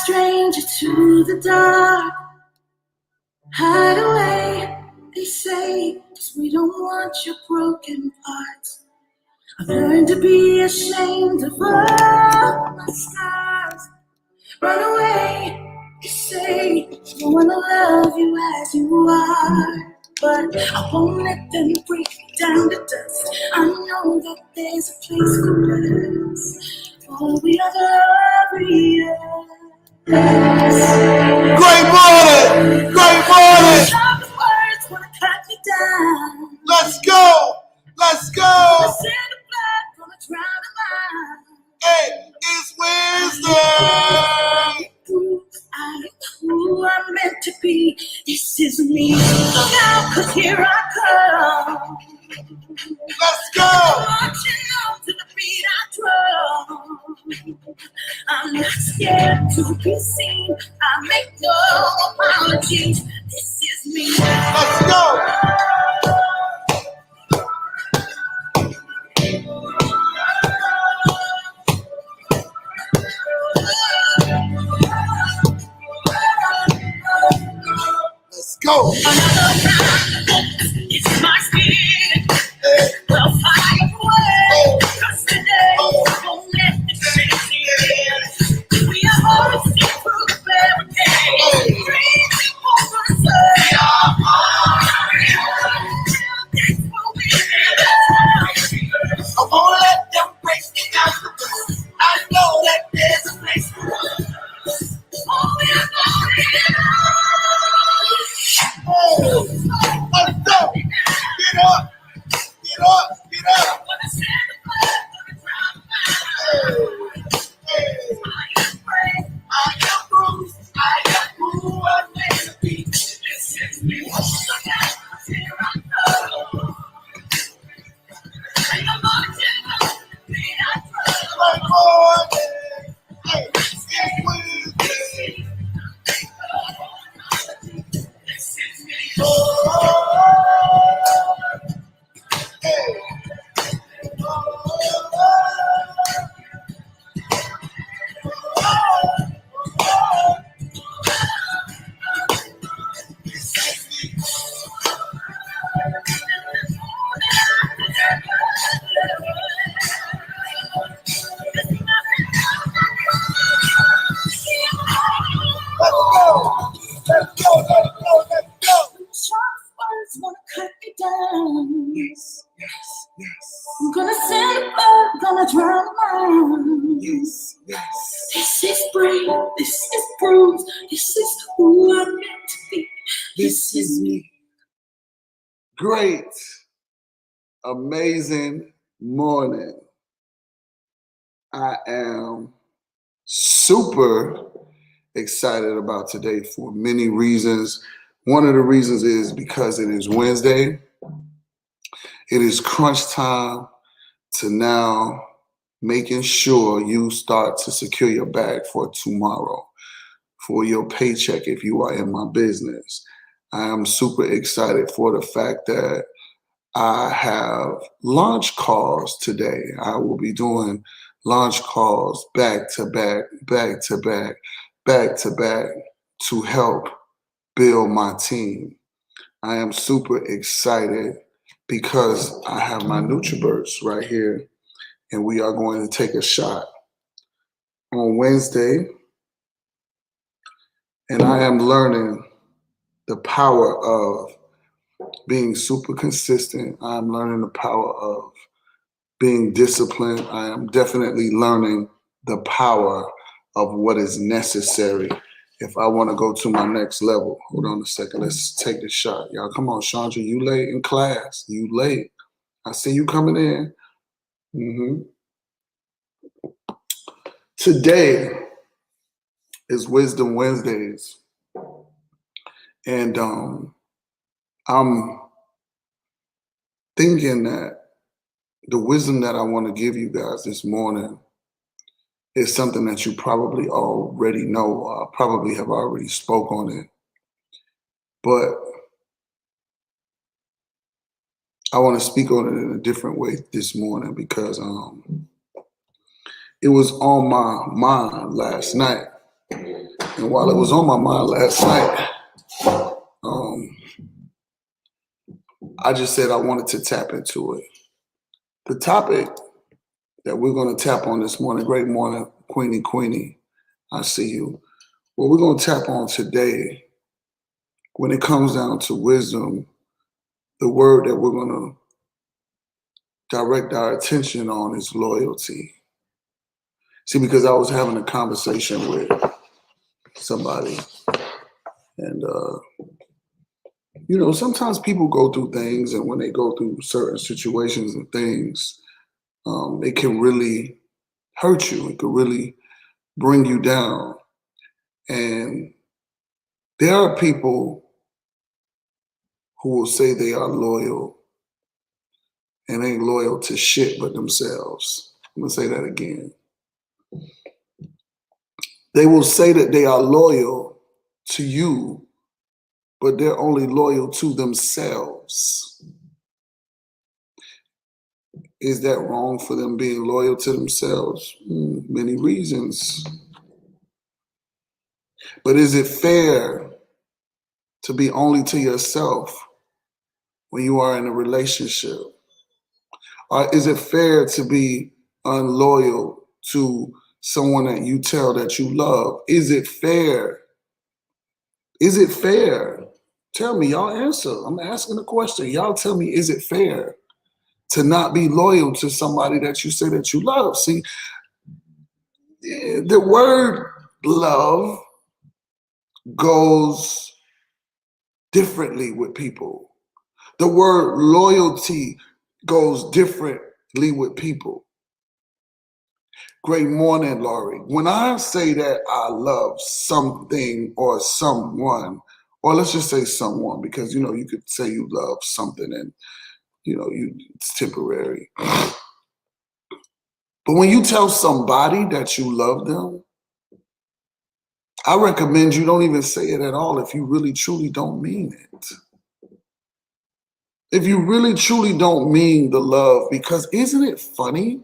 stranger to the dark. Hide away, they say, 'cause we don't want your broken parts. I've learned to be ashamed of all my scars. Run away, they say, I wanna love you as you are. But I won't let them break me down to dust. I know that there's a place for us, for we are glorious. Great morning! Great morning! Some words wanna cut me down. Let's go! Let's go! The sin of blood gonna drown the mind. Hey, it's Wednesday! I am who I'm meant to be. This is me. Look out, 'cause here I come. Let's go! Marching on to the beat I drum. I'm not scared to be seen. I make no apologies. This is me. Let's go! Let's go! It's my spirit. Well, fire away. 'Cause today won't let the shit in. We are all sick through the barricade. Reaching for the sun. That's what we do. I won't let them break me down. I know that there's a place for us. Oh, we are glorious. Oh, let's go! Get up! Get up! Get up! Wanna stand above, wanna drown the Hey, I am brave. I am Bruce. I am who I'm meant to be. This is me. Look out, 'cause here I come. And I'm marching on to the beat I drum. Great morning! Hey, it's Wednesday! This is me. Oh, hey. Let's go! Let's go! Let's go! Let's go! Sharp words wanna cut me down. Yes, yes, yes, I'm gonna send a bird, gonna drown a man. yes, yes. This is brave, this is bruised, this is who I'm meant to be. This is me. Great, amazing morning. I am super excited about today for many reasons. One of the reasons is because it is Wednesday. It is crunch time to now making sure you start to secure your bag for tomorrow, for your paycheck if you are in my business. I am super excited for the fact that I have launch calls today. I will be doing launch calls back to back, back to back, back to back to help build my team. I am super excited because I have my NutriBursts right here, and we are going to take a shot on Wednesday. And I am learning the power of being super consistent. I'm learning the power of being disciplined. I am definitely learning the power of what is necessary if I want to go to my next level. Hold on a second. Let's take the shot. Y'all, come on, Chandra. You late in class. You late. I see you coming in. Today is Wisdom Wednesdays. And I'm thinking that the wisdom that I want to give you guys this morning is something that you probably already know, probably have already spoke on it. But I want to speak on it in a different way this morning because it was on my mind last night. And while it was on my mind last night, I just said I wanted to tap into it. The topic that we're going to tap on this morning, great morning, Queenie, I see you. What we're going to tap on today, when it comes down to wisdom, the word that we're going to direct our attention on is loyalty. See, because I was having a conversation with somebody, and sometimes people go through things, and when they go through certain situations and things, it can really hurt you. It can really bring you down. And there are people who will say they are loyal and ain't loyal to shit but themselves. I'm gonna say that again. They will say that they are loyal to you, but they're only loyal to themselves. Is that wrong for them being loyal to themselves? Many reasons. But is it fair to be only to yourself when you are in a relationship? Or is it fair to be unloyal to someone that you tell that you love? Is it fair? Is it fair? Tell me, y'all answer. I'm asking a question. Y'all tell me, is it fair to not be loyal to somebody that you say that you love? See, the word love goes differently with people. The word loyalty goes differently with people. Great morning, Laurie. When I say that I love something or someone, or let's just say someone, because you could say you love something and it's temporary. But when you tell somebody that you love them, I recommend you don't even say it at all if you really truly don't mean it. If you really truly don't mean the love, because isn't it funny?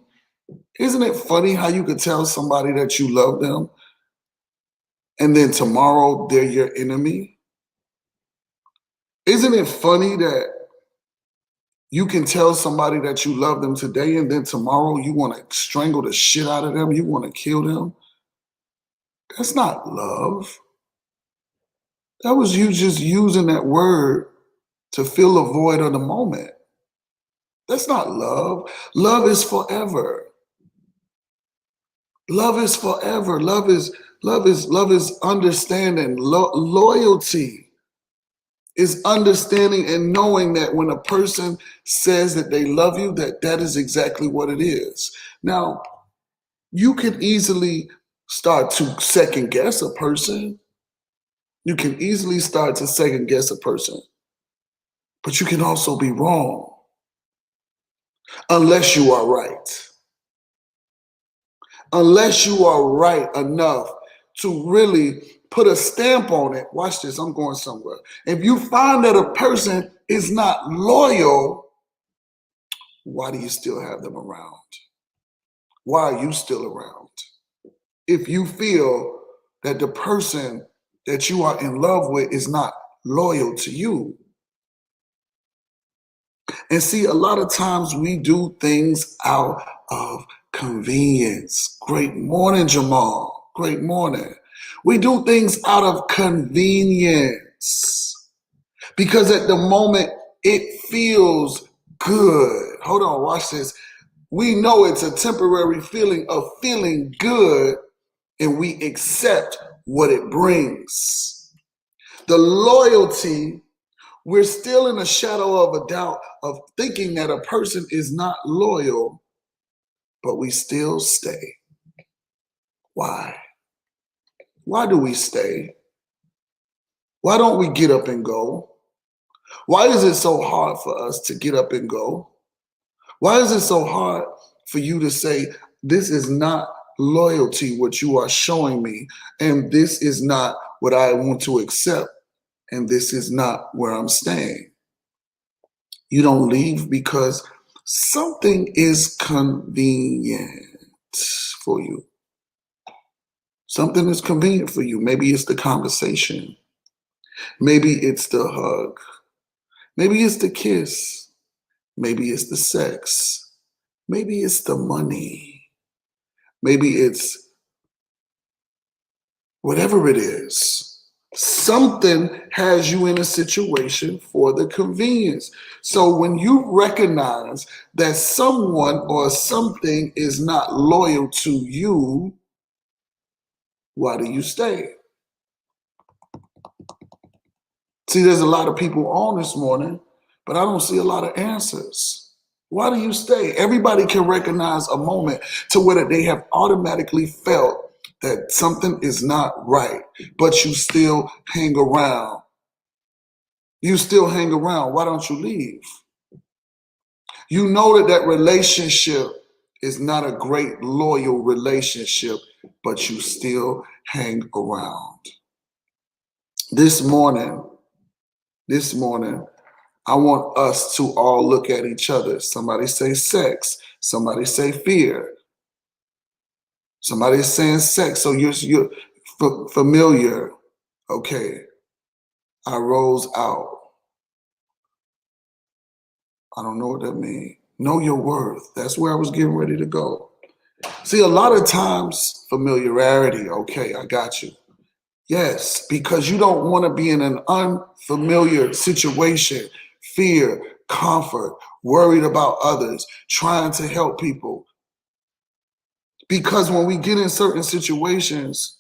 Isn't it funny how you could tell somebody that you love them and then tomorrow they're your enemy? Isn't it funny that you can tell somebody that you love them today and then tomorrow you want to strangle the shit out of them, you want to kill them? That's not love. That was you just using that word to fill a void of the moment. That's not love. Love is forever. Love is forever. Love is understanding. Loyalty is understanding and knowing that when a person says that they love you, that is exactly what it is. Now, you can easily start to second guess a person. You can easily start to second guess a person, but you can also be wrong unless you are right. Unless you are right enough to really put a stamp on it. Watch this, I'm going somewhere. If you find that a person is not loyal, why do you still have them around? Why are you still around? If you feel that the person that you are in love with is not loyal to you. And see, a lot of times we do things out of convenience. Great morning, Jamal. Great morning. We do things out of convenience because at the moment it feels good. Hold on, watch this. We know it's a temporary feeling of feeling good and we accept what it brings. The loyalty, we're still in a shadow of a doubt of thinking that a person is not loyal, but we still stay. Why? Why do we stay? Why don't we get up and go? Why is it so hard for us to get up and go? Why is it so hard for you to say, this is not loyalty, what you are showing me, and this is not what I want to accept, and this is not where I'm staying? You don't leave because something is convenient for you. Something is convenient for you. Maybe it's the conversation. Maybe it's the hug. Maybe it's the kiss. Maybe it's the sex. Maybe it's the money. Maybe it's whatever it is. Something has you in a situation for the convenience. So when you recognize that someone or something is not loyal to you, why do you stay? See, there's a lot of people on this morning, but I don't see a lot of answers. Why do you stay? Everybody can recognize a moment to where they have automatically felt that something is not right, but you still hang around. You still hang around. Why don't you leave? You know that that relationship is not a great loyal relationship, but you still hang around. This morning, I want us to all look at each other. Somebody say sex. Somebody say fear. Somebody is saying sex. So you're familiar. Okay. I rose out. I don't know what that means. Know your worth. That's where I was getting ready to go. See, a lot of times, familiarity. Okay, I got you. Yes, because you don't want to be in an unfamiliar situation. Fear, comfort, worried about others, trying to help people. Because when we get in certain situations,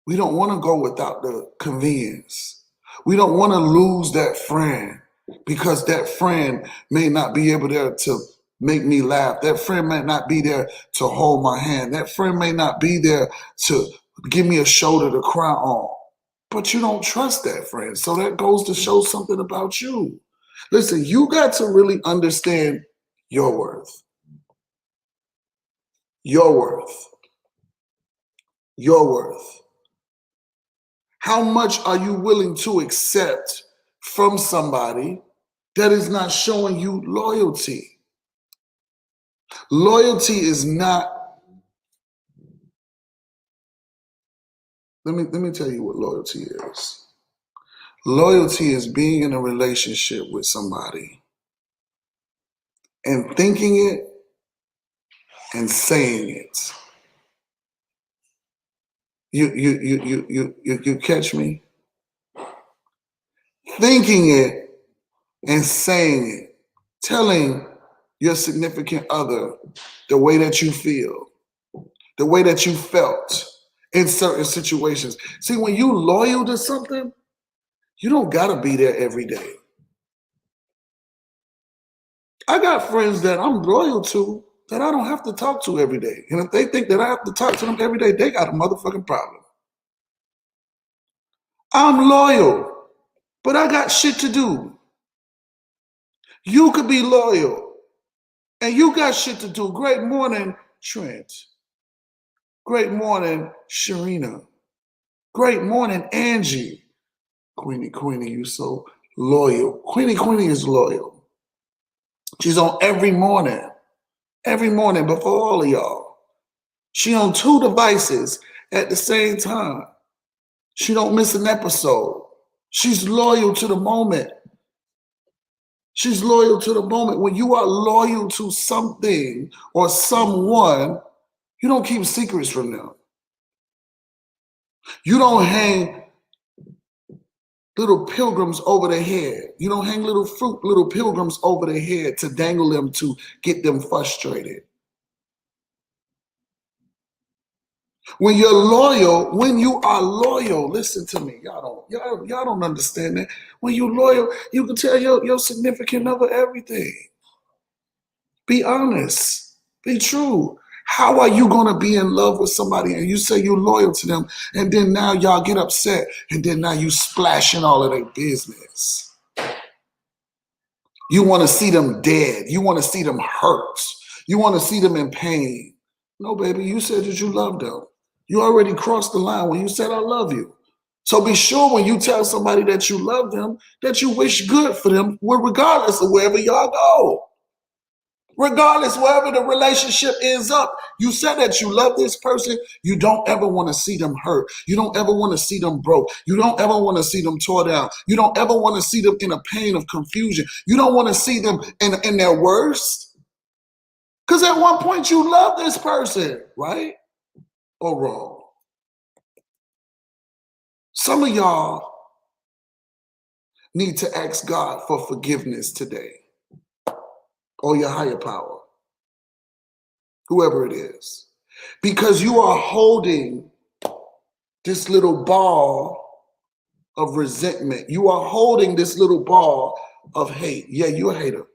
we don't want to go without the convenience. We don't want to lose that friend because that friend may not be able to make me laugh. That friend may not be there to hold my hand. That friend may not be there to give me a shoulder to cry on. But you don't trust that friend. So that goes to show something about you. Listen, you got to really understand your worth. Your worth. Your worth. How much are you willing to accept from somebody that is not showing you loyalty? Loyalty is not, let me tell you what loyalty is. Loyalty is being in a relationship with somebody and thinking it and saying it. You catch me? Thinking it and saying it. Telling your significant other the way that you feel, the way that you felt in certain situations. See, when you loyal to something, you don't gotta be there every day. I got friends that I'm loyal to that I don't have to talk to every day. And if they think that I have to talk to them every day, they got a motherfucking problem. I'm loyal, but I got shit to do. You could be loyal, and you got shit to do. Great morning, Trent. Great morning, Sharina. Great morning, Angie. Queenie, you so loyal. Queenie is loyal. She's on every morning before all of y'all. She on 2 devices at the same time. She don't miss an episode. She's loyal to the moment. She's loyal to the moment. When you are loyal to something or someone, you don't keep secrets from them. You don't hang little pilgrims over their head. You don't hang little pilgrims over their head to dangle them to get them frustrated. When you are loyal, listen to me. Y'all don't understand that. When you're loyal, you can tell your significant other everything. Be honest. Be true. How are you going to be in love with somebody and you say you're loyal to them and then now y'all get upset and then now you splashing all of their business? You want to see them dead. You want to see them hurt. You want to see them in pain. No, baby, you said that you loved them. You already crossed the line when you said I love you. So be sure when you tell somebody that you love them, that you wish good for them, regardless of wherever y'all go. Regardless, wherever the relationship ends up, you said that you love this person. You don't ever want to see them hurt. You don't ever want to see them broke. You don't ever want to see them tore down. You don't ever want to see them in a pain of confusion. You don't want to see them in their worst. Because at one point you love this person, right? Or wrong? Some of y'all need to ask God for forgiveness today, or your higher power, whoever it is, because you are holding this little ball of resentment. You are holding this little ball of hate. Yeah, you're a hater.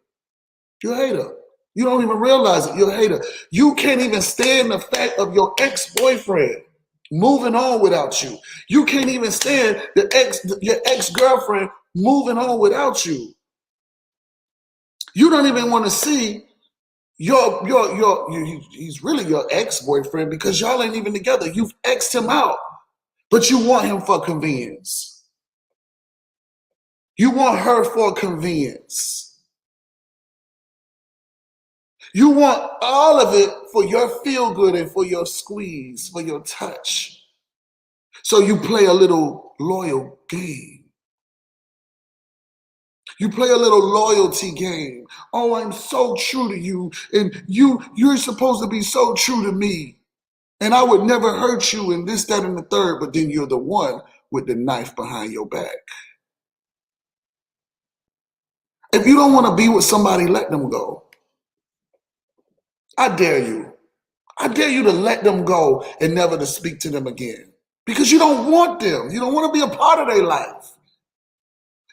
You're a hater. You don't even realize it. You're a hater. You can't even stand the fact of your ex-boyfriend moving on without you. You can't even stand your ex-girlfriend moving on without you. You don't even want to see he's really your ex-boyfriend because y'all ain't even together. You've X'd him out, but you want him for convenience. You want her for convenience. You want all of it for your feel good and for your squeeze, for your touch. So you play a little loyal game. You play a little loyalty game. Oh, I'm so true to you, and you're supposed to be so true to me. And I would never hurt you and this, that, and the third, but then you're the one with the knife behind your back. If you don't want to be with somebody, let them go. I dare you. I dare you to let them go and never to speak to them again. Because you don't want them. You don't want to be a part of their life.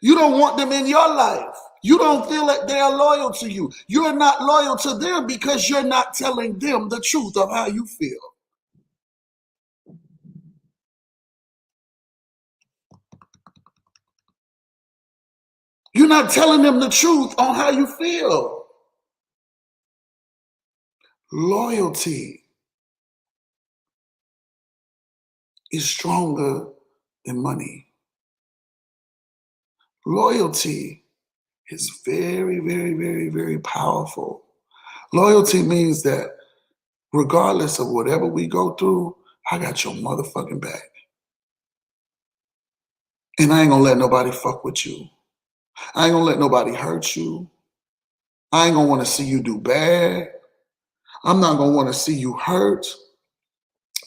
You don't want them in your life. You don't feel that they are loyal to you. You're not loyal to them because you're not telling them the truth of how you feel. You're not telling them the truth on how you feel. Loyalty is stronger than money. Loyalty is very, very, very, very powerful. Loyalty means that regardless of whatever we go through, I got your motherfucking back. And I ain't gonna let nobody fuck with you. I ain't gonna let nobody hurt you. I ain't gonna wanna see you do bad. I'm not gonna wanna see you hurt.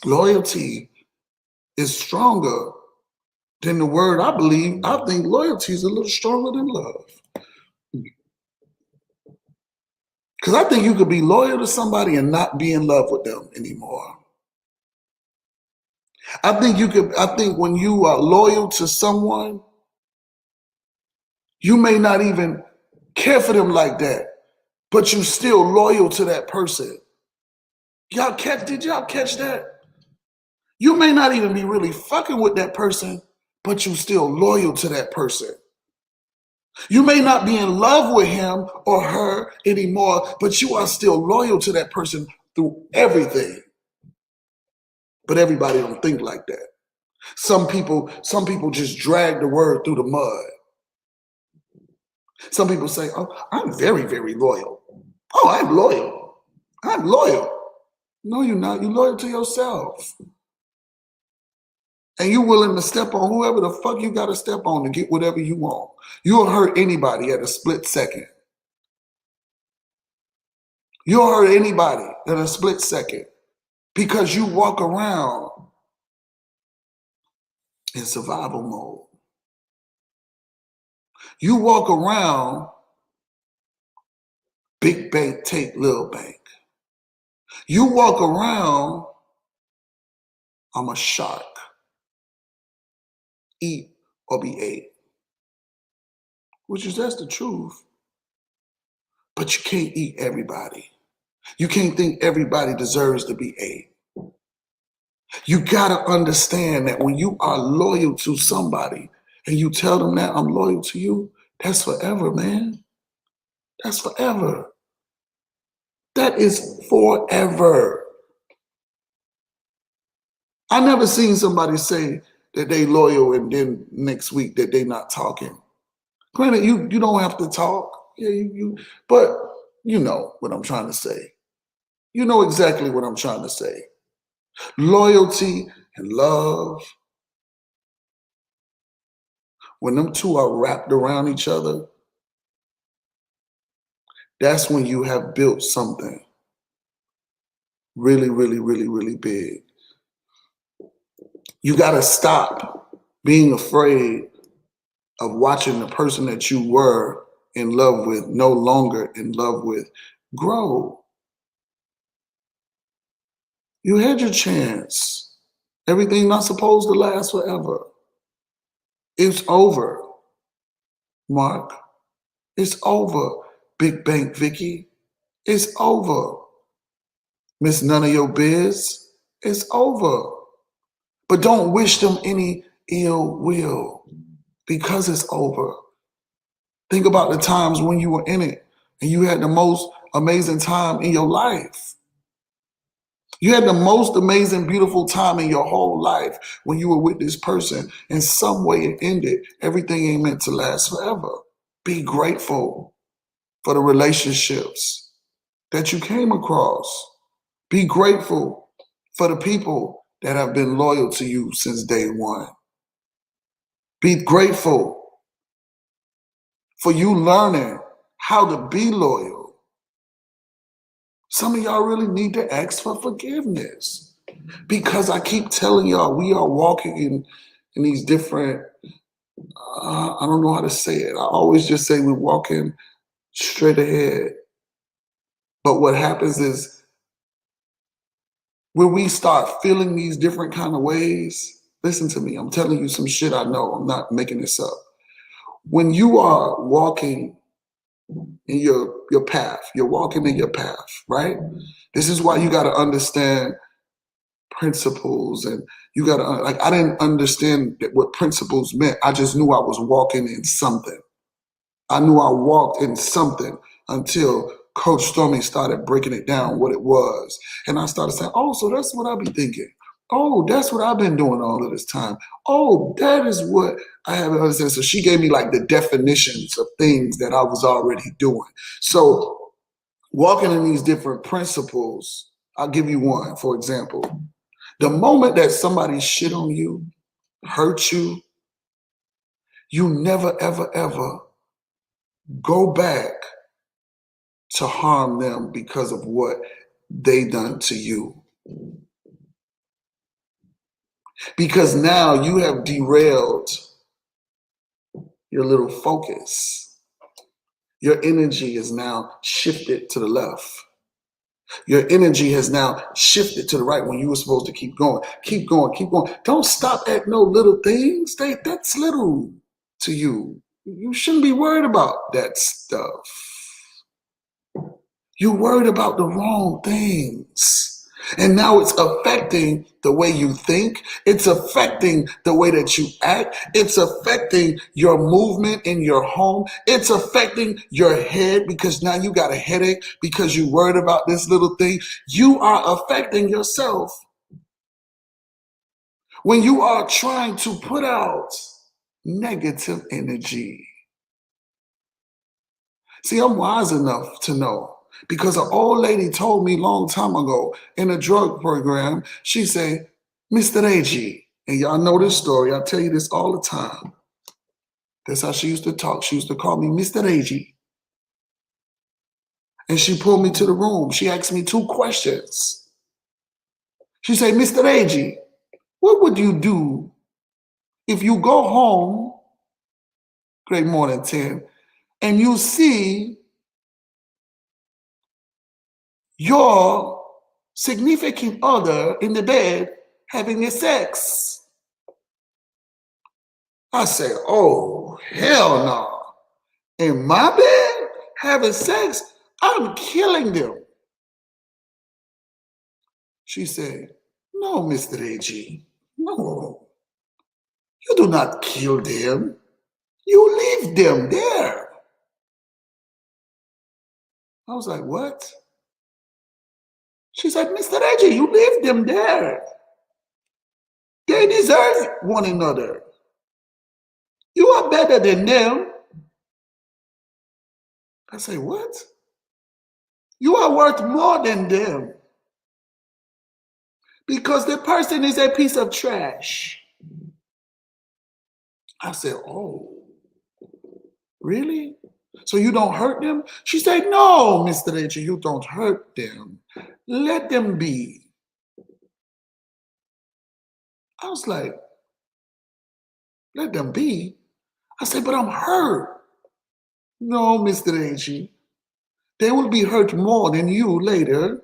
Loyalty is stronger than the word I believe. I think loyalty is a little stronger than love. Because I think you could be loyal to somebody and not be in love with them anymore. I think when you are loyal to someone, you may not even care for them like that, but you still loyal to that person. Did y'all catch that? You may not even be really fucking with that person, but you still loyal to that person. You may not be in love with him or her anymore, but you are still loyal to that person through everything. But everybody don't think like that. Some people just drag the word through the mud. Some people say, oh, I'm very, very loyal. Oh, I'm loyal. I'm loyal. No, you're not. You're loyal to yourself. And you're willing to step on whoever the fuck you got to step on to get whatever you want. You'll hurt anybody at a split second. You'll hurt anybody in a split second because you walk around in survival mode. You walk around big bank, take little bank. You walk around, I'm a shark. Eat or be ate. That's the truth. But you can't eat everybody. You can't think everybody deserves to be ate. You gotta understand that when you are loyal to somebody and you tell them that I'm loyal to you, that's forever, man. That's forever. That is forever. I never seen somebody say that they loyal and then next week that they not talking. Granted, you don't have to talk. Yeah, but You know what I'm trying to say. You know exactly what I'm trying to say. Loyalty and love, when them two are wrapped around each other, that's when you have built something really, really, really, really big. You got to stop being afraid of watching the person that you were in love with, no longer in love with, grow. You had your chance. Everything not supposed to last forever. It's over, Mark. It's over, Big Bank Vicky. It's over, Miss None of Your Biz. It's over. But don't wish them any ill will because it's over. Think about the times when you were in it and you had the most amazing time in your life. You had the most amazing, beautiful time in your whole life when you were with this person. In some way it ended. Everything ain't meant to last forever. Be grateful for the relationships that you came across. Be grateful for the people that have been loyal to you since day one. Be grateful for you learning how to be loyal. Some of y'all really need to ask for forgiveness because I keep telling y'all we are walking in these different, I don't know how to say it. I always just say we're walking straight ahead. But what happens is when we start feeling these different kind of ways, listen to me, I'm telling you some shit I know. I'm not making this up. When you are walking in your path, you're walking in your path, right? This is why you got to understand principles, and you got to like, I didn't understand what principles meant. I just knew I was walking in something. I knew I walked in something until Coach Stormy started breaking it down what it was. And I started saying, oh, so that's what I be thinking. Oh, that's what I've been doing all of this time. Oh, that is what I haven't understood. So she gave me like the definitions of things that I was already doing. So walking in these different principles, I'll give you one, for example. The moment that somebody shit on you, hurt you, you never, ever, ever go back to harm them because of what they done to you. Because now you have derailed your little focus. Your energy is now shifted to the left. Your energy has now shifted to the right when you were supposed to keep going. Keep going, keep going. Don't stop at no little things. That's little to you. You shouldn't be worried about that stuff. You're worried about the wrong things. And now it's affecting the way you think. It's affecting the way that you act. It's affecting your movement in your home. It's affecting your head because now you got a headache because you're worried about this little thing. You are affecting yourself. When you are trying to put out negative energy. See, I'm wise enough to know because an old lady told me a long time ago in a drug program, she said, Mr. AG, and y'all know this story, I tell you this all the time. That's how she used to talk. She used to call me Mr. AG. And she pulled me to the room. She asked me two questions. She said, Mr. AG, what would you do if you go home, great morning, 10, and you see your significant other in the bed having a sex? I say, oh, hell no. In my bed having sex? I'm killing them. She said, no, Mr. AG, no. You do not kill them. You leave them there. I was like, what? She said, Mr. AG, you leave them there. They deserve one another. You are better than them. I say, what? You are worth more than them because the person is a piece of trash. I said, oh, really? So you don't hurt them? She said, no, Mr. H, you don't hurt them. Let them be. I was like, let them be? I said, but I'm hurt. No, Mr. H, they will be hurt more than you later.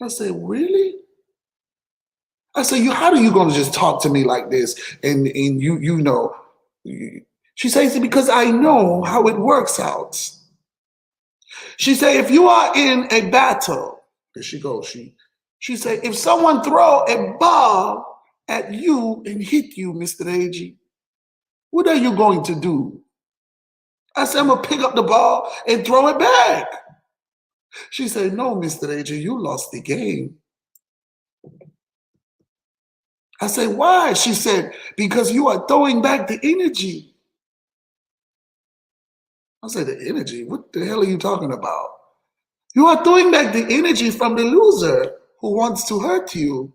I said, really? I said, how are you going to just talk to me like this? And you know, she says, because I know how it works out. She said, if you are in a battle, there she goes, she said, if someone throw a ball at you and hit you, Mr. Agee, what are you going to do? I said, I'm going to pick up the ball and throw it back. She said, no, Mr. Agee, you lost the game. I said, why? She said, because you are throwing back the energy. I said, the energy? What the hell are you talking about? You are throwing back the energy from the loser who wants to hurt you.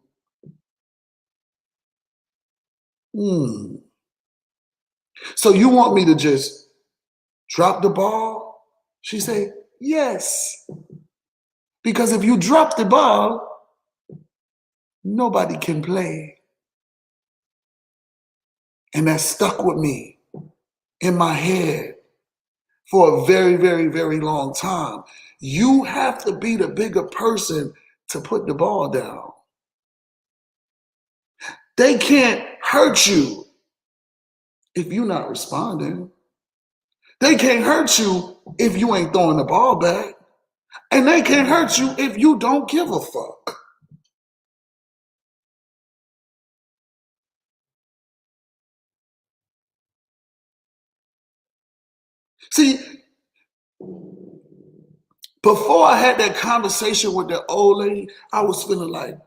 So you want me to just drop the ball? She said, yes. Because if you drop the ball, nobody can play. And that stuck with me in my head for a very, very, very long time. You have to be the bigger person to put the ball down. They can't hurt you if you're not responding. They can't hurt you if you ain't throwing the ball back. And they can't hurt you if you don't give a fuck. See, before I had that conversation with the old lady, I was feeling like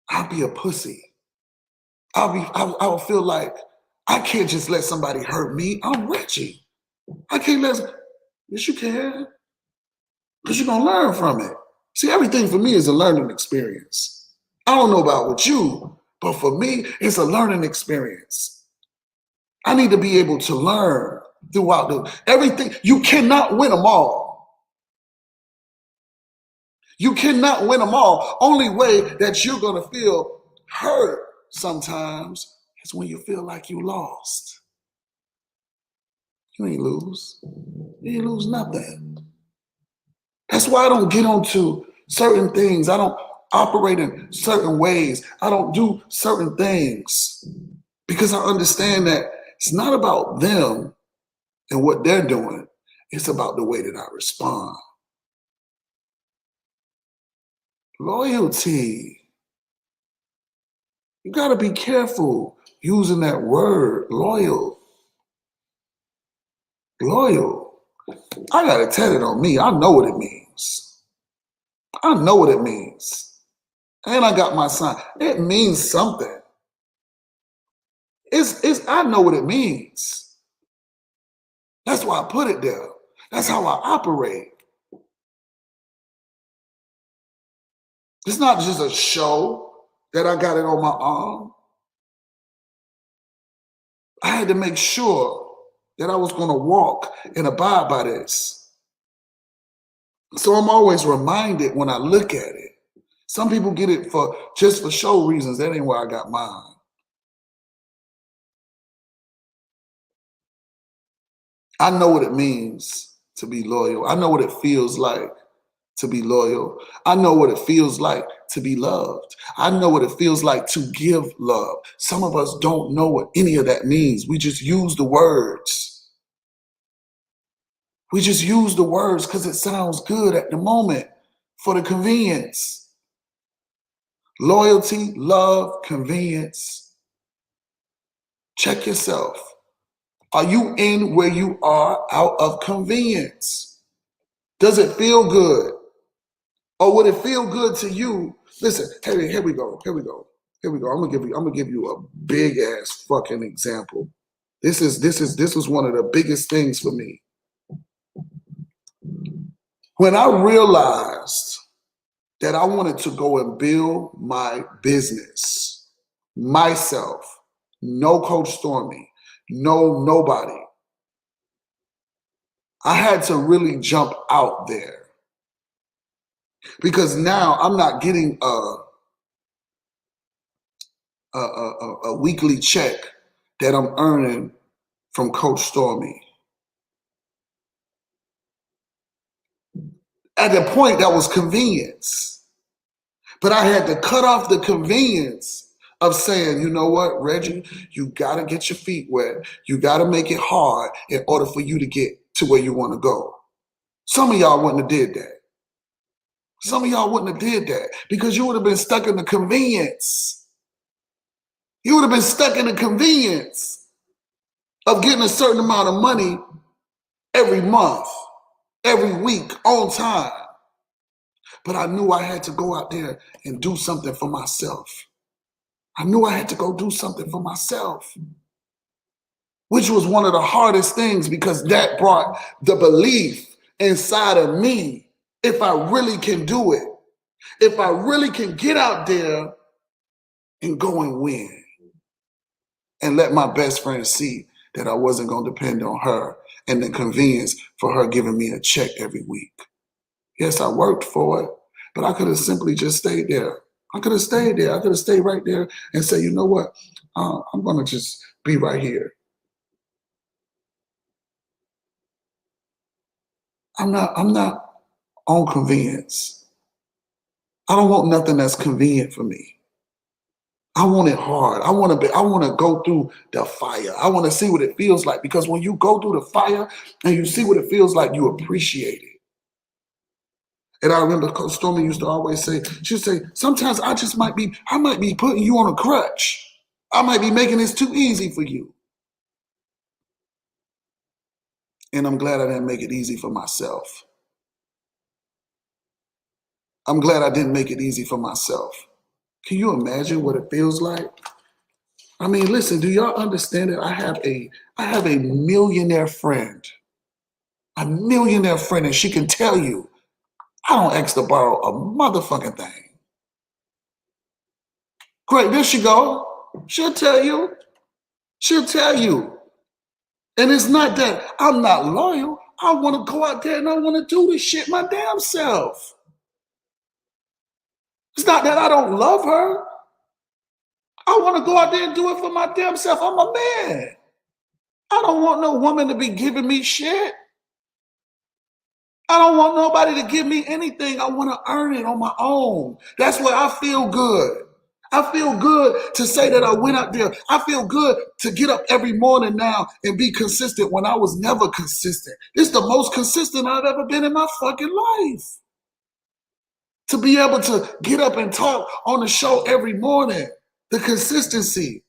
I'll be a pussy. I would feel like I can't just let somebody hurt me. I'm Reggie. I can't let. Yes, you can, because you're gonna learn from it. See, everything for me is a learning experience. I don't know about with you, but for me, it's a learning experience. I need to be able to learn throughout everything. You cannot win them all. You cannot win them all. Only way that you're gonna feel hurt sometimes is when you feel like you lost. You ain't lose. You ain't lose nothing. That's why I don't get onto certain things. I don't operate in certain ways. I don't do certain things because I understand that it's not about them and what they're doing. It's about the way that I respond. Loyalty. You got to be careful using that word, loyal. Loyal. I got it tatted on me. I know what it means. I know what it means. And I got my sign. It means something. I know what it means. That's why I put it there. That's how I operate. It's not just a show that I got it on my arm. I had to make sure that I was going to walk and abide by this. So I'm always reminded when I look at it. Some people get it just for show reasons. That ain't where I got mine. I know what it means to be loyal. I know what it feels like to be loyal. I know what it feels like to be loved. I know what it feels like to give love. Some of us don't know what any of that means. We just use the words. We just use the words because it sounds good at the moment for the convenience. Loyalty, love, convenience. Check yourself. Are you in where you are out of convenience? Does it feel good? Or would it feel good to you? Listen, here we go. I'm gonna give you a big ass fucking example. This is one of the biggest things for me. When I realized that I wanted to go and build my business myself, no Coach Stormy, no nobody, I had to really jump out there because now I'm not getting a weekly check that I'm earning from Coach Stormy. At the point, that was convenience. But I had to cut off the convenience of saying, you know what, Reggie, you got to get your feet wet. You got to make it hard in order for you to get to where you want to go. Some of y'all wouldn't have did that. Some of y'all wouldn't have did that because you would have been stuck in the convenience. You would have been stuck in the convenience of getting a certain amount of money every month, every week, on time. But I knew I had to go out there and do something for myself. I knew I had to go do something for myself, which was one of the hardest things because that brought the belief inside of me. If I really can do it, if I really can get out there and go and win and let my best friend see that I wasn't going to depend on her and the convenience for her giving me a check every week. Yes, I worked for it, but I could have simply just stayed there. I could have stayed there. I could have stayed right there and say, you know what? I'm going to just be right here. I'm not on convenience. I don't want nothing that's convenient for me. I want it hard. I want to go through the fire. I want to see what it feels like because when you go through the fire and you see what it feels like, you appreciate it. And I remember Coach Stormy used to always say, she'd say, sometimes I might be putting you on a crutch. I might be making this too easy for you. And I'm glad I didn't make it easy for myself. I'm glad I didn't make it easy for myself. Can you imagine what it feels like? I mean, listen, do y'all understand that I have a millionaire friend, and she can tell you, I don't ask to borrow a motherfucking thing. Great, there she go. She'll tell you. She'll tell you. And it's not that I'm not loyal. I want to go out there and I want to do this shit my damn self. It's not that I don't love her. I want to go out there and do it for my damn self. I'm a man. I don't want no woman to be giving me shit. I don't want nobody to give me anything. I want to earn it on my own. That's where I feel good. I feel good to say that I went out there. I feel good to get up every morning now and be consistent when I was never consistent. This is the most consistent I've ever been in my fucking life. To be able to get up and talk on the show every morning. The consistency.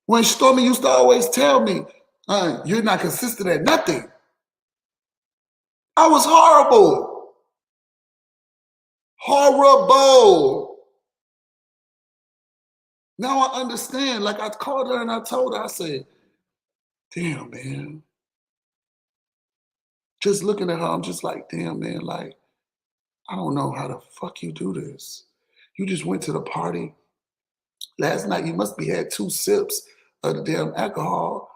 When Stormy used to always tell me, you're not consistent at nothing. I was horrible. Horrible. Now I understand. Like I called her and I told her, I said, damn, man. Just looking at her, I'm just like, damn, man, like, I don't know how the fuck you do this. You just went to the party. Last night you must be had 2 sips of the damn alcohol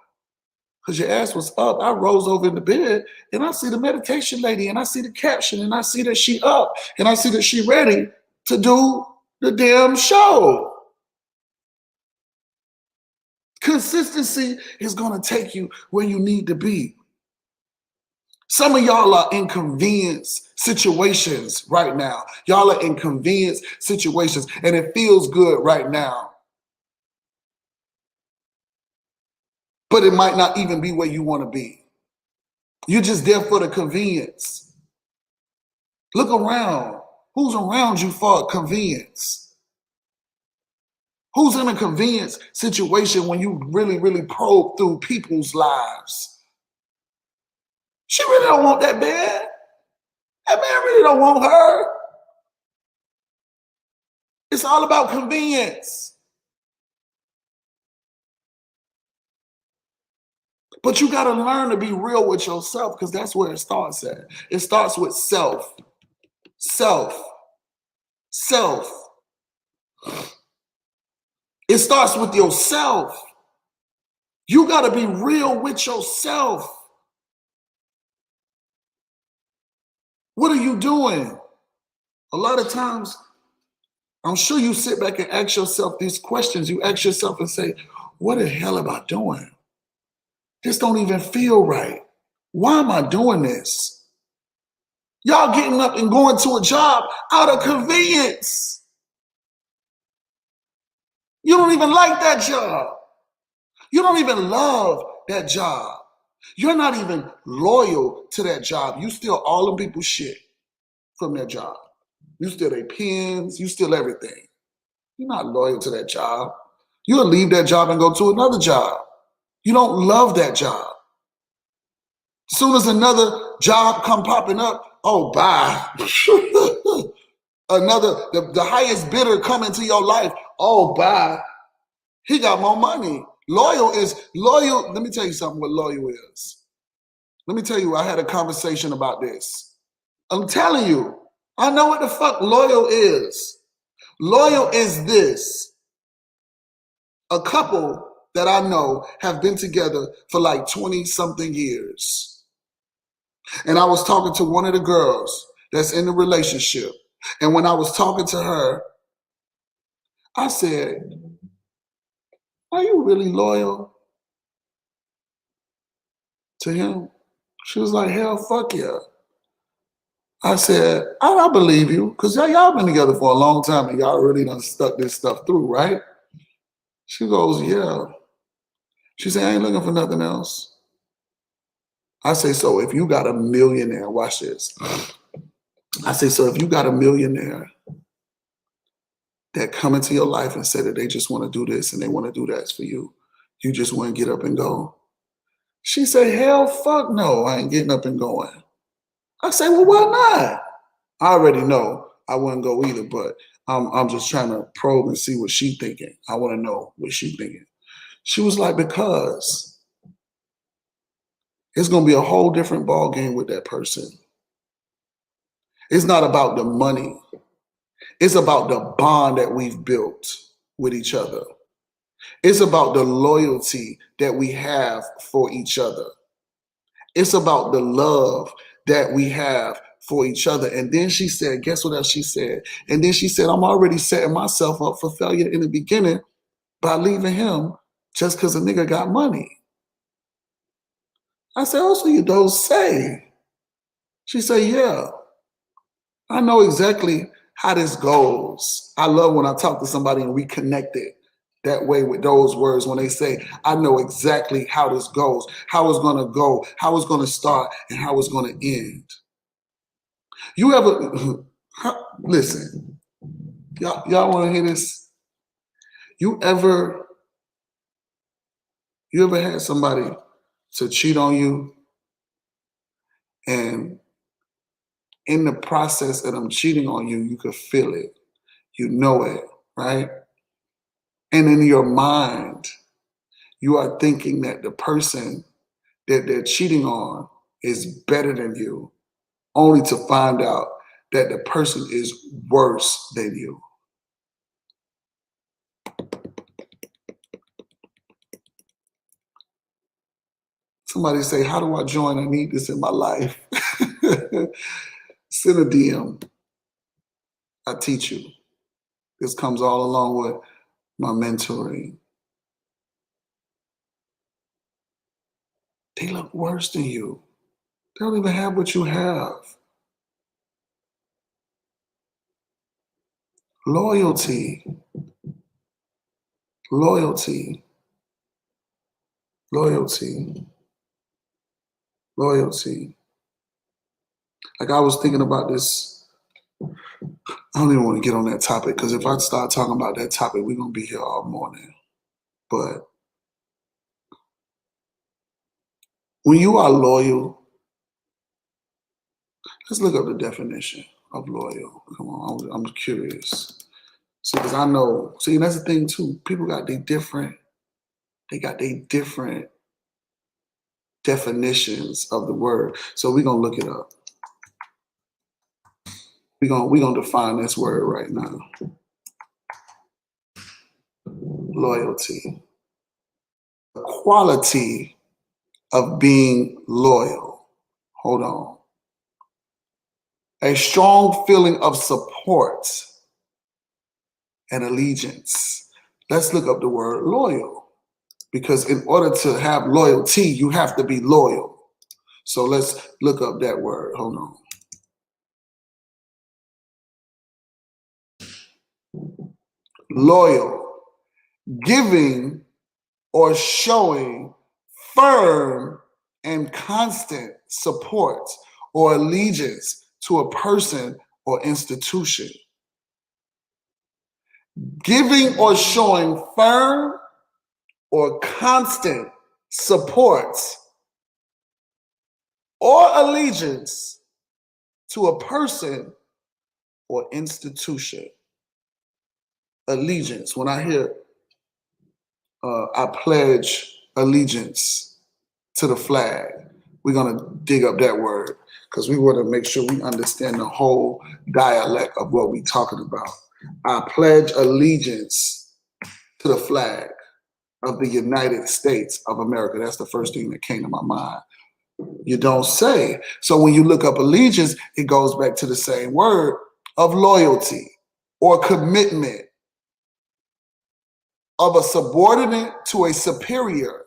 because your ass was up. I rose over in the bed and I see the meditation lady and I see the caption and I see that she up and I see that she ready to do the damn show. Consistency is going to take you where you need to be. Some of y'all are in convenience situations right now. Y'all are in convenience situations and it feels good right now. But it might not even be where you want to be. You're just there for the convenience. Look around. Who's around you for convenience? Who's in a convenience situation when you really, really probe through people's lives? She really don't want that man. That man really don't want her. It's all about convenience. But you got to learn to be real with yourself because that's where it starts at. It starts with self. Self. Self. It starts with yourself. You got to be real with yourself. What are you doing? A lot of times, I'm sure you sit back and ask yourself these questions. You ask yourself and say, what the hell am I doing? This don't even feel right. Why am I doing this? Y'all getting up and going to a job out of convenience. You don't even like that job. You don't even love that job. You're not even loyal to that job. You steal all the people's shit from that job. You steal their pens. You steal everything. You're not loyal to that job. You'll leave that job and go to another job. You don't love that job. As soon as another job come popping up, oh, bye. The highest bidder come into your life, oh, bye. He got more money. Loyal. Let me tell you something what loyal is. Let me tell you, I had a conversation about this. I'm telling you, I know what the fuck loyal is. Loyal is this. A couple that I know have been together for like 20 something years. And I was talking to one of the girls that's in the relationship. And when I was talking to her, I said, are you really loyal to him? She was like, hell, fuck yeah. I said, I believe you, because y'all been together for a long time and y'all really done stuck this stuff through, right? She goes, yeah. She said, I ain't looking for nothing else. I say, so if you got a millionaire, watch this. I say, so if you got a millionaire that come into your life and say that they just want to do this and they want to do that for you, you just want to get up and go. She said, hell, fuck no, I ain't getting up and going. I say, well, why not? I already know I wouldn't go either, but I'm just trying to probe and see what she's thinking. I want to know what she's thinking. She was like, because it's going to be a whole different ball game with that person. It's not about the money. It's about the bond that we've built with each other. It's about the loyalty that we have for each other. It's about the love that we have for each other. And then she said, guess what else she said? And then she said, I'm already setting myself up for failure in the beginning by leaving him just because a nigga got money. I said, oh, so you don't say. She said, yeah, I know exactly how this goes. I love when I talk to somebody and we connect it that way with those words when they say, I know exactly how this goes, how it's going to go, how it's going to start, and how it's going to end. You ever, listen, y'all want to hear this? You ever had somebody to cheat on you and in the process of them cheating on you, you could feel it, you know it, right? And in your mind, you are thinking that the person that they're cheating on is better than you, only to find out that the person is worse than you. Somebody say, how do I join? I need this in my life. Send a DM. I teach you. This comes all along with my mentoring. They look worse than you. They don't even have what you have. Loyalty. Loyalty. Loyalty. Loyalty. Like I was thinking about this. I don't even want to get on that topic because if I start talking about that topic, we're going to be here all morning. But when you are loyal, let's look up the definition of loyal. Come on, I'm curious. See, because I know, see, that's the thing too. People got they got their different definitions of the word. So we're going to look it up. We're gonna define this word right now. Loyalty. The quality of being loyal. Hold on. A strong feeling of support and allegiance. Let's look up the word loyal, because in order to have loyalty, you have to be loyal. So let's look up that word. Hold on. Loyal, giving or showing firm and constant support or allegiance to a person or institution. Giving or showing firm or constant support or allegiance to a person or institution. Allegiance. When I hear I pledge allegiance to the flag, we're going to dig up that word because we want to make sure we understand the whole dialect of what we're talking about. I pledge allegiance to the flag of the United States of America. That's the first thing that came to my mind. You don't say. So when you look up allegiance, it goes back to the same word of loyalty or commitment of a subordinate to a superior,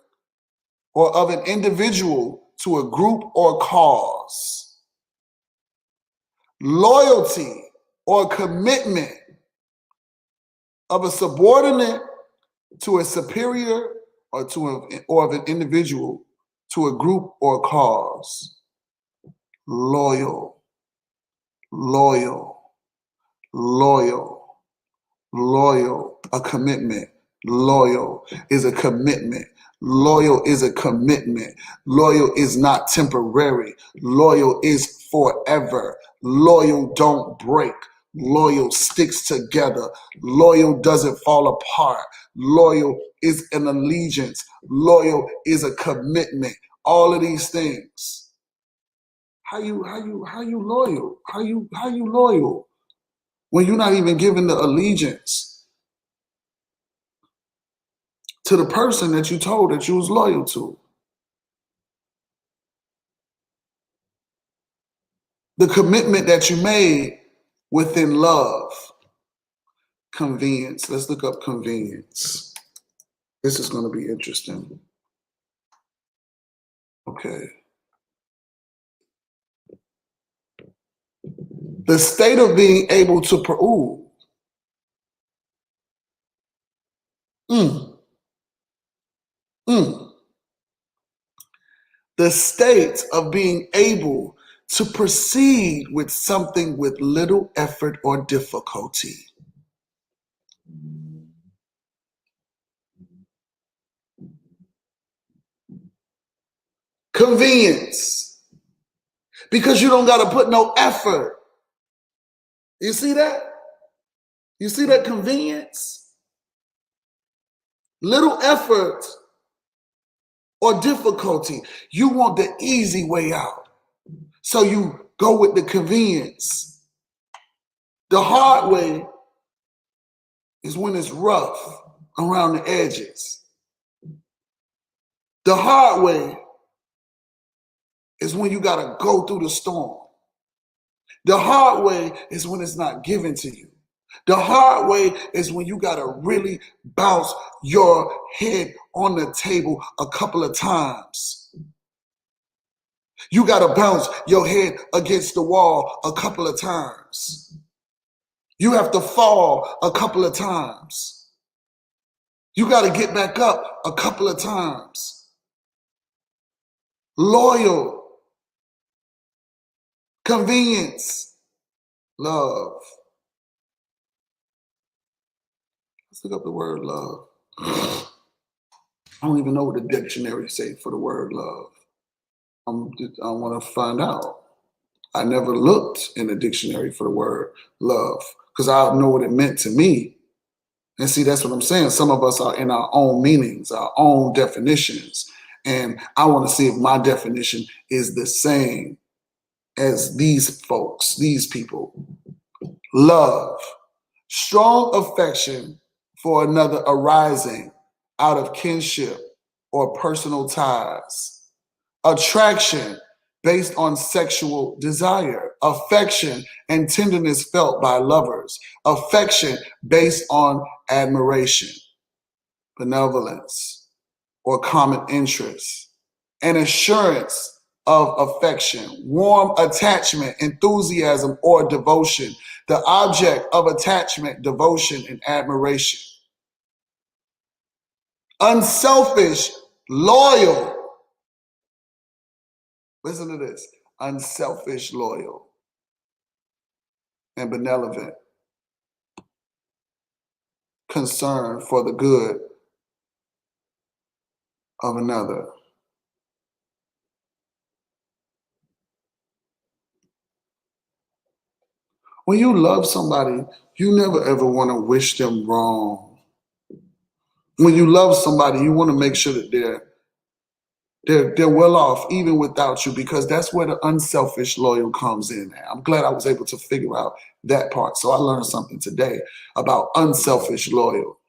or of an individual to a group or cause. Loyalty or commitment of a subordinate to a superior, or of an individual to a group or cause. Loyal, loyal, loyal, loyal, a commitment. Loyal is a commitment. Loyal is a commitment. Loyal is not temporary. Loyal is forever. Loyal don't break. Loyal sticks together. Loyal doesn't fall apart. Loyal is an allegiance. Loyal is a commitment. All of these things. How you loyal? How you loyal when you're not even giving the allegiance to the person that you told that you was loyal to? The commitment that you made within love. Convenience. Let's look up convenience. This is going to be interesting. Okay. The state of being able to the state of being able to proceed with something with little effort or difficulty. Convenience. Because you don't got to put no effort. You see that? You see that convenience? Little effort or difficulty. You want the easy way out. So you go with the convenience. The hard way is when it's rough around the edges. The hard way is when you got to go through the storm. The hard way is when it's not given to you. The hard way is when you got to really bounce your head on the table a couple of times. You got to bounce your head against the wall a couple of times. You have to fall a couple of times. You got to get back up a couple of times. Loyal. Convenience. Love. Let's look up the word love. I don't even know what the dictionary say for the word love. I want to find out. I never looked in the dictionary for the word love because I know what it meant to me. And see, that's what I'm saying. Some of us are in our own meanings, our own definitions. And I want to see if my definition is the same as these folks, these people. Love, strong affection for another arising out of kinship or personal ties. Attraction based on sexual desire. Affection and tenderness felt by lovers. Affection based on admiration. Benevolence or common interest. An assurance of affection, warm attachment, enthusiasm, or devotion. The object of attachment, devotion, and admiration. Unselfish, loyal. Listen to this. Unselfish, loyal, and benevolent. Concern for the good of another. When you love somebody, you never ever want to wish them wrong. When you love somebody, you want to make sure that they're well off even without you, because that's where the unselfish loyal comes in. I'm glad I was able to figure out that part. So I learned something today about unselfish loyal.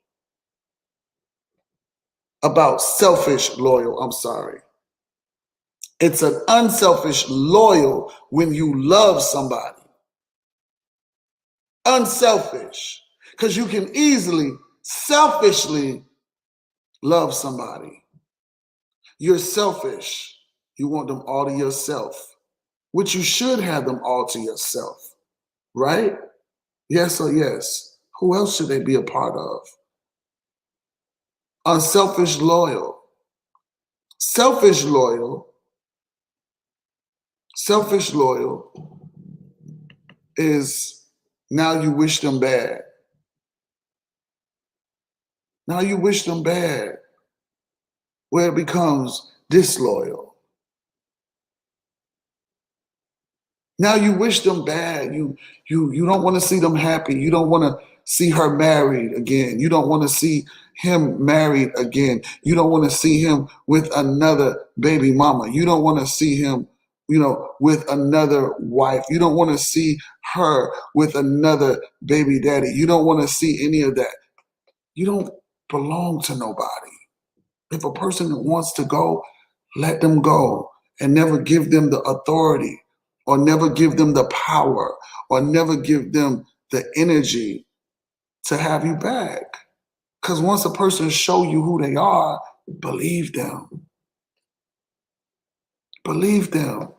About selfish loyal, I'm sorry. It's an unselfish loyal when you love somebody. Unselfish, because you can easily selfishly love somebody. You're selfish. You want them all to yourself, which you should have them all to yourself, right? Yes or yes. Who else should they be a part of? Unselfish loyal. Selfish loyal. Selfish loyal is now you wish them bad. Now you wish them bad, where it becomes disloyal. Now you wish them bad. You don't want to see them happy. You don't want to see her married again. You don't want to see him married again. You don't want to see him with another baby mama. You don't want to see him, with another wife. You don't want to see her with another baby daddy. You don't want to see any of that. You don't belong to nobody. If a person wants to go, let them go, and never give them the authority, or never give them the power, or never give them the energy to have you back. Because once a person show you who they are, believe them. Believe them.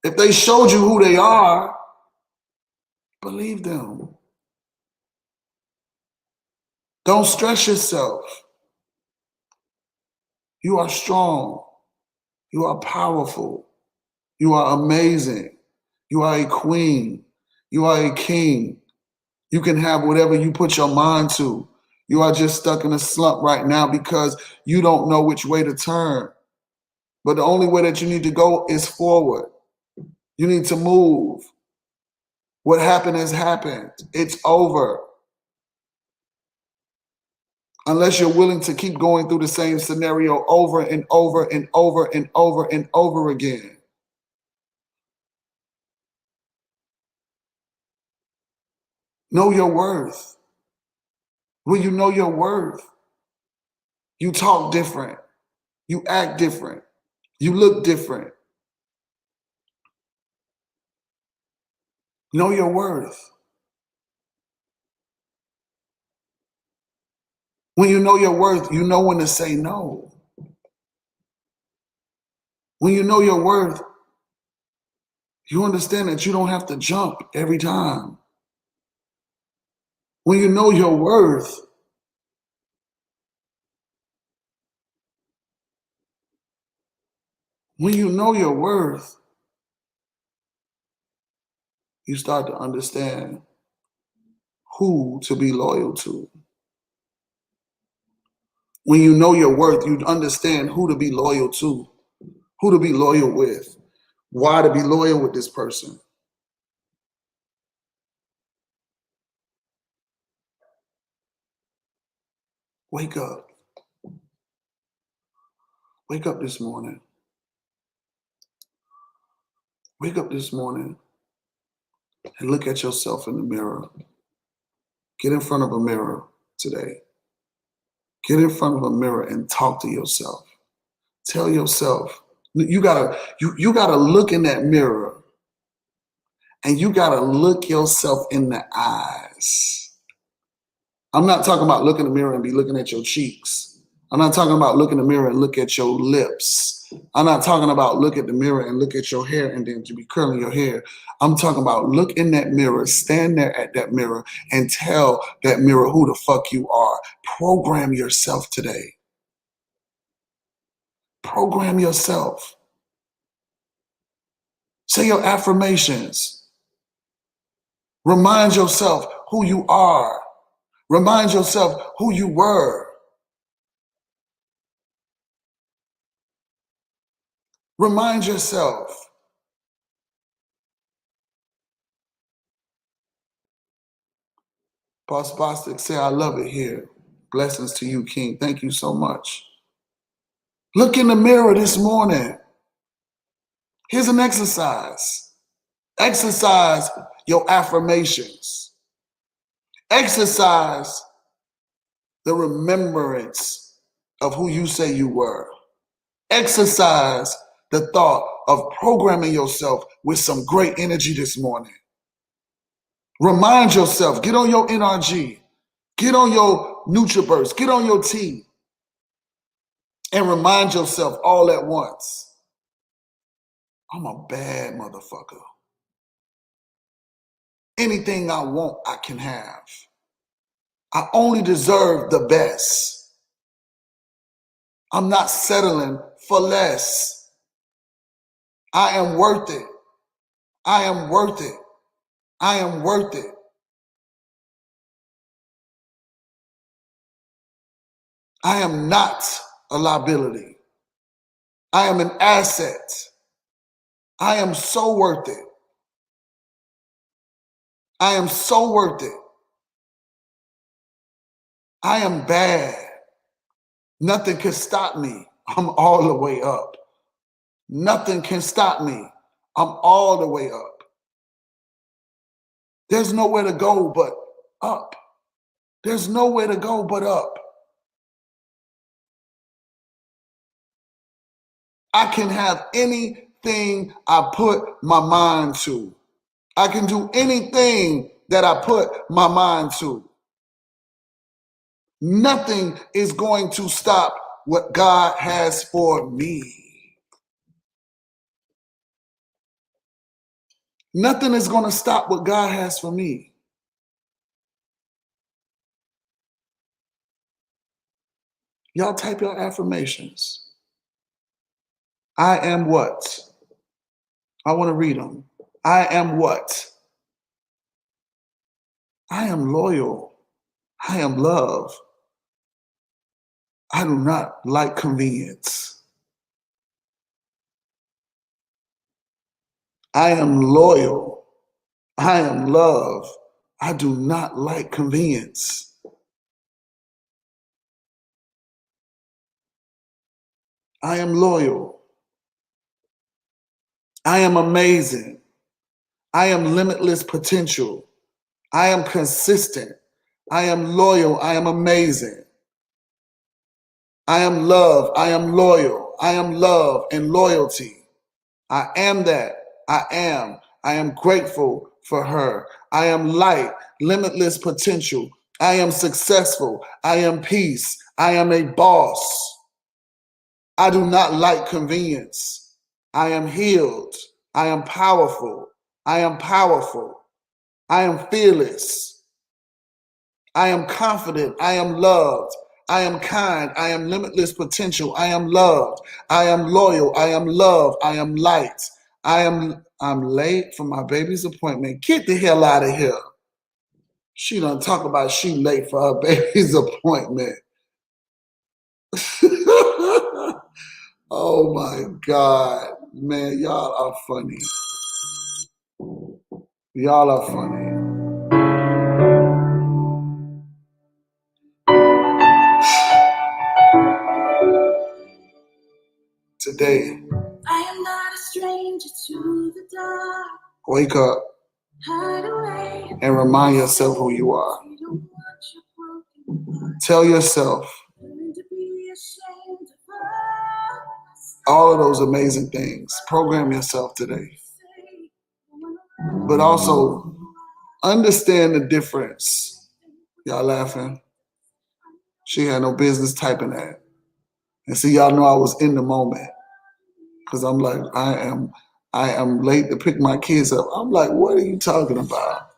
If they showed you who they are, believe them. Don't stress yourself. You are strong. You are powerful. You are amazing. You are a queen. You are a king. You can have whatever you put your mind to. You are just stuck in a slump right now because you don't know which way to turn. But the only way that you need to go is forward. You need to move. What happened has happened. It's over. Unless you're willing to keep going through the same scenario over and over and over and over and over again. Know your worth. When you know your worth, you talk different. You act different. You look different. Know your worth. When you know your worth, you know when to say no. When you know your worth, you understand that you don't have to jump every time. When you know your worth, you start to understand who to be loyal to. When you know your worth, you understand who to be loyal to, who to be loyal with, why to be loyal with this person. Wake up. Wake up this morning. Wake up this morning and look at yourself in the mirror. Get in front of a mirror today. Get in front of a mirror and talk to yourself. Tell yourself, you gotta look in that mirror and you gotta look yourself in the eyes. I'm not talking about look in the mirror and be looking at your cheeks. I'm not talking about look in the mirror and look at your lips. I'm not talking about look at the mirror and look at your hair and then to be curling your hair. I'm talking about look in that mirror, stand there at that mirror and tell that mirror who the fuck you are. Program yourself today. Program yourself. Say your affirmations. Remind yourself who you are. Remind yourself who you were. Remind yourself. Boss Bostic say, I love it here. Blessings to you, King. Thank you so much. Look in the mirror this morning. Here's an exercise. Exercise your affirmations. Exercise the remembrance of who you say you were. Exercise the thought of programming yourself with some great energy this morning. Remind yourself, get on your NRG, get on your NutriBurst, get on your tea, and remind yourself all at once, I'm a bad motherfucker. Anything I want, I can have. I only deserve the best. I'm not settling for less. I am worth it. I am worth it. I am worth it. I am not a liability. I am an asset. I am so worth it. I am so worth it. I am bad. Nothing can stop me. I'm all the way up. Nothing can stop me. I'm all the way up. There's nowhere to go but up. There's nowhere to go but up. I can have anything I put my mind to. I can do anything that I put my mind to. Nothing is going to stop what God has for me. Nothing is going to stop what God has for me. Y'all type your affirmations. I am what? I want to read them. I am what? I am loyal. I am love. I do not like convenience. I am loyal. I am love. I do not like convenience. I am loyal. I am amazing. I am limitless potential. I am consistent. I am loyal. I am amazing. I am love. I am loyal. I am love and loyalty. I am that. I am. I am grateful for her. I am light, limitless potential. I am successful. I am peace. I am a boss. I do not like convenience. I am healed. I am powerful. I am powerful. I am fearless. I am confident. I am loved. I am kind. I am limitless potential. I am loved. I am loyal. I am loved. I am light. I'm late for my baby's appointment. Get the hell out of here. She done talk about she late for her baby's appointment. Oh my God. Man, y'all are funny. Y'all are funny. Today, I am not a stranger to the dark. wake up Hide away. and remind yourself who you are. We don't want your broken heart. Tell yourself Learn to be ashamed of us. all of those amazing things. Program yourself today. Say, I wanna But also understand the difference. Y'all laughing? She had no business typing that. And see, y'all know I was in the moment. Because I'm like, I am late to pick my kids up. I'm like, what are you talking about?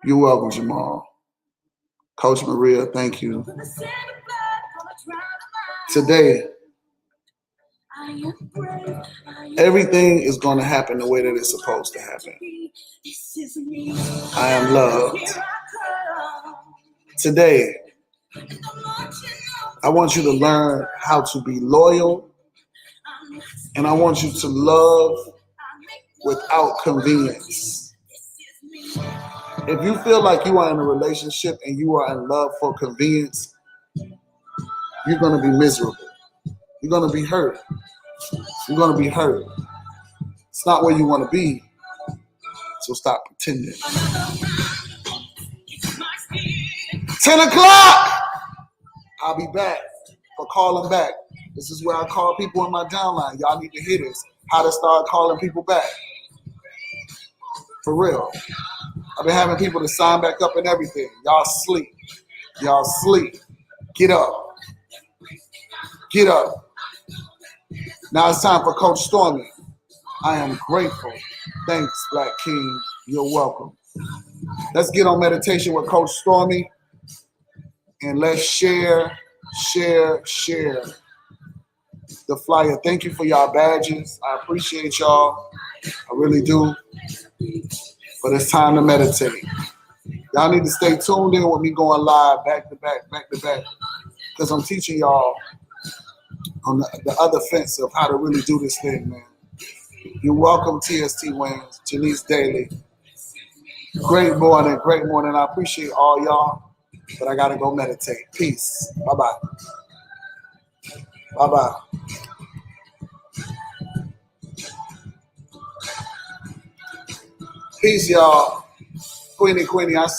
You're welcome, Jamal. Coach Maria, thank you. put the sand of blood on a dry line. Today, I am brave. I am everything is going to happen the way that it's supposed to happen. This is me. I am loved. Here I come. Today, And I want you to know I want you to learn how to be loyal, I'm not and I want you to love I make without convenience. this is me. If you feel like you are in a relationship and you are in love for convenience, you're going to be miserable. You're going to be hurt. You're going to be hurt. It's not where you want to be. So stop pretending. It's my spirit. 10 o'clock! I'll be back for calling back. This is where I call people in my downline. Y'all need to hear this. How to start calling people back. For real. I've been having people to sign back up and everything. Y'all sleep. Y'all sleep. Get up. Get up. Now it's time for Coach Stormy. I am grateful. Thanks, Black King. You're welcome. Let's get on meditation with Coach Stormy. And let's share the flyer. Thank you for y'all badges. I appreciate y'all. I really do. But it's time to meditate. Y'all need to stay tuned in with me going live back to back. Because I'm teaching y'all on the other fence of how to really do this thing, man. You're welcome, TST Wings, Janice Daly. Great morning. I appreciate all y'all. But I got to go meditate. Peace. Bye-bye. Bye-bye. Peace, y'all. Queenie, I see